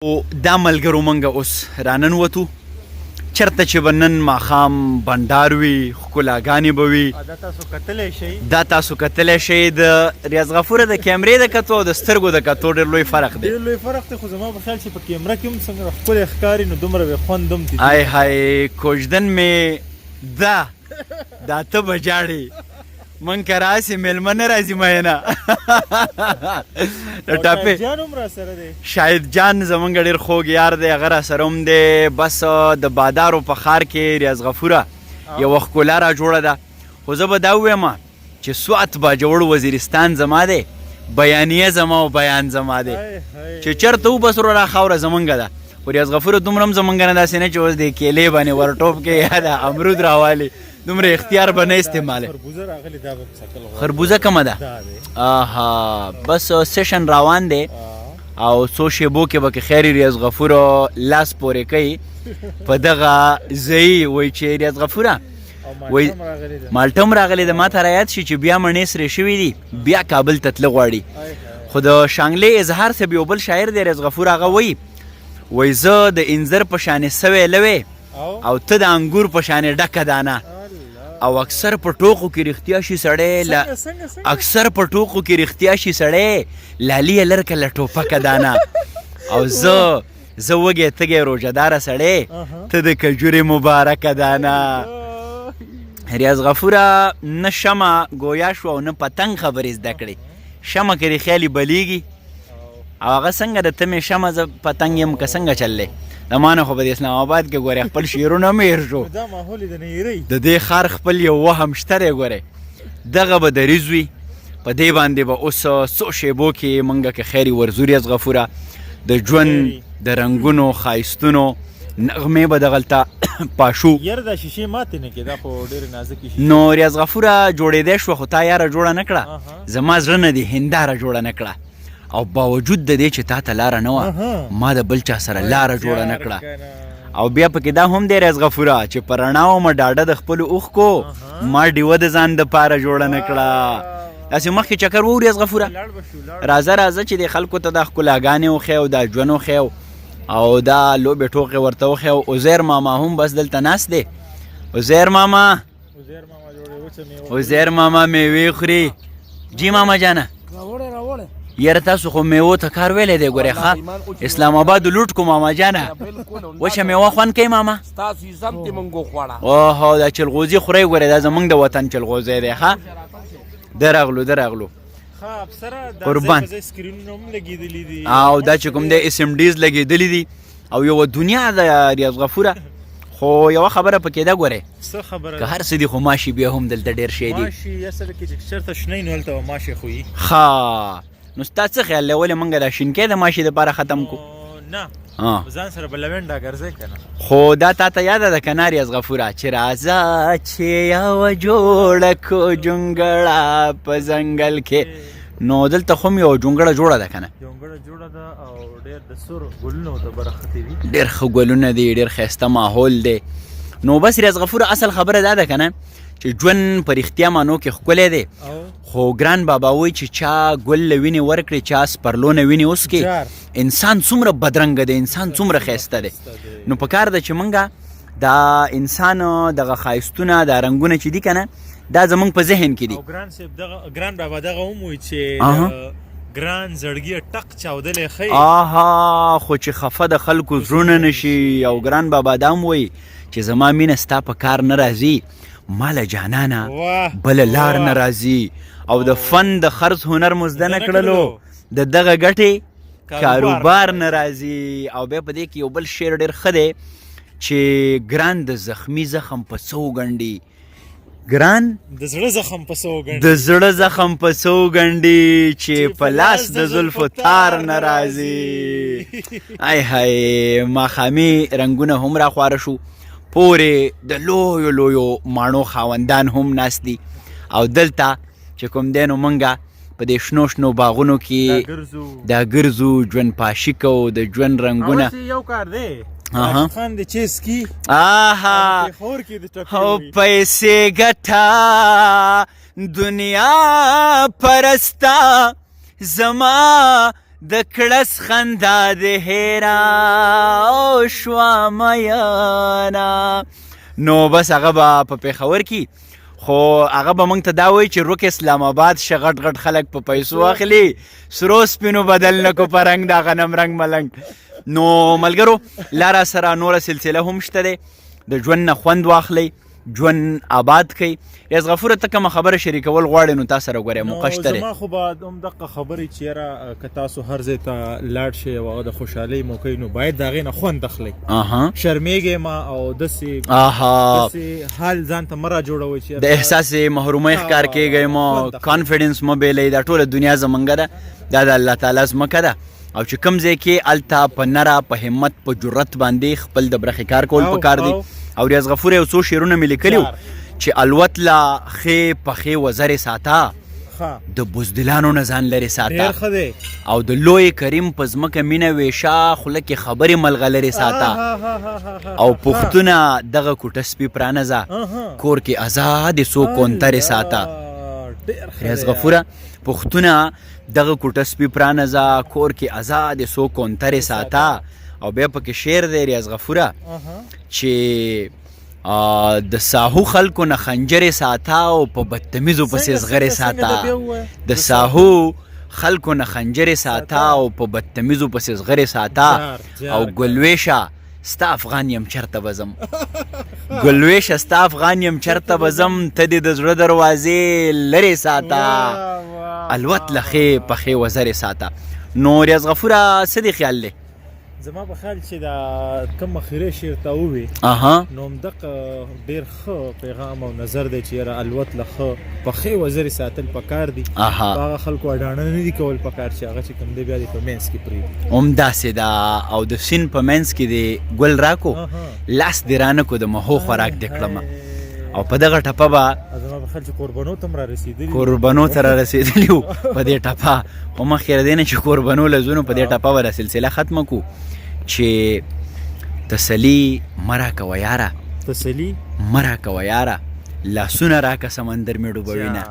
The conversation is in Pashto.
او دا ملګرو منګه اوس راننوتو چرته چې به نن ماښام بنډار وي ښکلاګانې به وي دا تاسو کتلی شئ د ریاض غفوره د کیمرې د کتو او د سترګو د کتو ډېر لوی فرق دی ډېر لوی فرق دی خو زما په خیال چې په کیمره کې هم څنګه ښکلی ښکاري نو دومره به خوند هم دي ای های کوژدن مې دا ته به ژاړې من که راسې میلمه نه راځي مینه جان هم راسره دی شاهد جان زمونږ ډېر خوږ یار دی هغه راسره هم دی بس د بادارو په ښار کې ریاض غفوره یوه ښکلا را جوړه ده خو زه به دا ووایم چې سوات باجوړ وزیرستان زما دی بیانیه زما او بیان زما دی چې چېرته وبس را خاوره زمونږ ده خو ریاض غفوره دومره هم زمونږ نه داسې نه چې اوس د کیلې باندې ورټوپ کې یا د امرود راوالي دومره اختیار به نه استعماله خربوزه کمه ده آها بس سیشن روان دی او څو شیبو کې به که خیر ریاض غفوره لاس پورې کوي په دغه ځای وایي چې ریاض غفوره وایي مالټه هم راغلی ده ما ته رایاد شي چې بیا مڼې سرې شوي دي بیا کابل ته تله غواړي خو د شانګلې اظهار صاحب یو بل شاعر دی ریاض غفوره هغه وایي زه د انځر په شانې سوی لوی او ته د انګور په شانې ډکه دانه او اکثر په ټوکو کې رښتیا شي سړی لالي یې لرکه له ټوپکه دانه او زه وږی تږی روژهداره سړی ته د کجورې مبارکه دانه ریاض غفوره نه شمه ګویا شو او نه پتنګ خبرې زده کړې شمه که دې خیالي بلیږي او هغه څنګه د تمې شمه زه پتنګ یم که څنګه چل دی د ما نه خو به د اسلام آباد کې ګورې خپل شعرونه هم هېر شو د دې ښار خپل یو وهم شته دی ګورې دغه به دریځ وي په دې باندې به اوس څو شیبو کې موږ که خیر ورځو ریاض غفوره د ژوند د رنګونو ښایستونو نغمې به دغلته پاشو نو ریاض غفوره جوړېدی شوه خو تا یاره جوړه نه کړه زما زړه نه دی هنداره جوړه نه کړه او باوجود د دې چې تا ته لاره نه وه ما د بل چا سره لاره جوړه نه کړه او بیا پکې دا هم دی ریاض غفوره چې په رڼا ومه ډاډه د خپلو اوښکو ما ډیوه د ځان دپاره جوړه نه کړه داسې مخکې چکر وو ریاض غفوره راځه چې د خلکو ته دا ښکلاګانې وښیو دا ژوند وښیو او دا لوبې ټوقې ورته وښیو عزیر ماما هم بس دلته ناست دی عزیر ماما میوې خوري جی ماما جانه یاره تاسو خو میوو ته کار ویلی دی ګورې ښه اسلام آباد لوټ کو ماما جانه وچه میوه خوند کوي ماما اوهو دا چلغوزي خورئ ګورې دا زمونږ د وطن چلغوزی دی ښه درغلو قربان او دا چې کوم دی اس ام ډیز لګېدلي دي او یوه دنیا د ریاض غفوره خو یوه خبره پکې ده ګورې که هر څه دي خو ماشي بیا هم دلته ډېر شی دي ښه نو ستا څه خیال دی ولې موږ دا شینکۍ د ماشي دپاره ختم کو خو دا تا ته یاده ده که نه ریاض غفوره چې راځه چې یوه جوړه کو جونګړه په ځنګل کې نو دلته خو هم یوه جونګړه جوړه ده که نه ډېر ښه ګلونه دي ډېر ښایسته ماحول دی نو بس ریاض غفوره اصل خبره دا ده که نه چې ژوند په رښتیا معنو کې ښکلی دی خو ګران بابا وایي چې چا ګل له وینې ورکړې چا سپرلو نه وینې وسکې انسان څومره بدرنګه دی انسان څومره ښایسته دی نو په کار ده چې موږ دا انسان دغه ښایستونه دا رنګونه چې دي که نه دا زموږ په ذهن کې دي ګران بابا دغه هم وایي چې ګران زړګي ټق چاودلی ښیي خو چې خفه د خلکو زړونه نشي او ګران بابا دا هم وایي چې زما مینه ستا په کار نه راځي ماله جانانه بله لار نه راځي او د فن د خرڅ هنر مو زده نه کړلو د دغه ګټې کاروبار نه راځي او بیا په دې کې یو بل شعر ډېر ښه دی چې ګران د زخمي زخم په څو ګنډي ګران د زړه زخم په څو ګنډي چې په لاس د زلفو تار نه راځي ای های ماښامي رنګونه هم راخواره شو پورې د لویو ماڼو خاوندان هم ناست دي او دلته چې کوم دی نو موږ په دې شنو باغونو کې دا ګرځو ژوند پاشي کوو د ژوند رنګونه او پیسې ګټه دنیا پرسته زما د کړس خندا د هیرا او شوا میانا. نو بس هغه به په پېښور کې خو هغه به موږ ته دا وایي چې رک اسلام آباد شه غټ غټ خلک په پیسو اخلي سرو سپینو بدل نه کو په رنګ د غنم رنګ ملنګ. نو ملګرو لاره سره نوره سلسله هم شته دی د ژوند نه خوند واخلئ ژوند آباد کړئ. ریاض غفوره ته کومه خبره شریکول غواړې نو تا سره ګورې موقع شته دی. زما خو به همدغه خبرې چې یاره که تاسو هر ځای ته لاړ شئ او هغه د خوشحالۍ موقع نو باید د هغې نه خوند اخلئ. شرمېږئ ما او داسې حال ځان ته مه راجوړوئ چې د احساس محرومۍ ښکار کېږئ مو کانفیډنس مه بېلئ. دا ټوله دنیا زمونږه ده دا د الله تعالی ځمکه ده او چې کوم ځای کې هلته په نره په همت په جرت باندې خپل د برخې کار کول پکار دی. او ریاض غفور یو څو شعرونه مې لیکلي چې الوت لا ښې پښې وزرې ساته د بزدلانو نه ځان لرې ساته او د لوی کریم په ځمکه مینه ویشه خوله کې خبرې ملغلرې ساته او پښتونه دغه کوټه سپي پرانځه کور کې ازادې څو کونترې ساته. ریاض غفوره پښتونه دغه کوټه سپي پرانځه کور کې ازادې څو کونترې ساته. او بیا پکې شعر دی ریاض غفوره چې د ساهو خلکو نه خنجرې ساته او په بدتمیزو پسې زغرې ساته. د ساهو خلکو نه خنجرې ساته او په بدتمیزو پسې زغرې ساته. او ګلویشه ستا افغان یم چرته بزم ګلویشه ستا افغان یم چرته بزم ته دې د زړه دروازې لرې ساته الوت له ښې پښې وزرې ساته. نو ریاض غفوره څه دی خیال دی؟ زما په خیال چې دا کوم اخیری شعر ته ووې نو همدغه ډېر ښه پیغام او نظر دی چې یاره الوت له ښه پښې وزرې ساتل پکار دي. په هغه خلکو اډانه نه دي کول پکار چې هغه چې کوم دی بیا دې په منځ کې پرېږدي. همداسې ده او د سیند په منځ کې دې ګل راکو لاس دې رانه کو د مهو خوراک دې کړمه او په دغه ټپه به زما په خیال چې قربانو ته هم رارسېدلي قربانو ته رارسېدلي وو په دې ټپه. خو مخکې له دې نه چې قربانو له ځو نو په دې ټپه به دا سلسله ختمه کړو چې تسلي مه راکوه یاره تسلي مه راکوه یاره لاسونه راکه سمندر مې ډوبوینه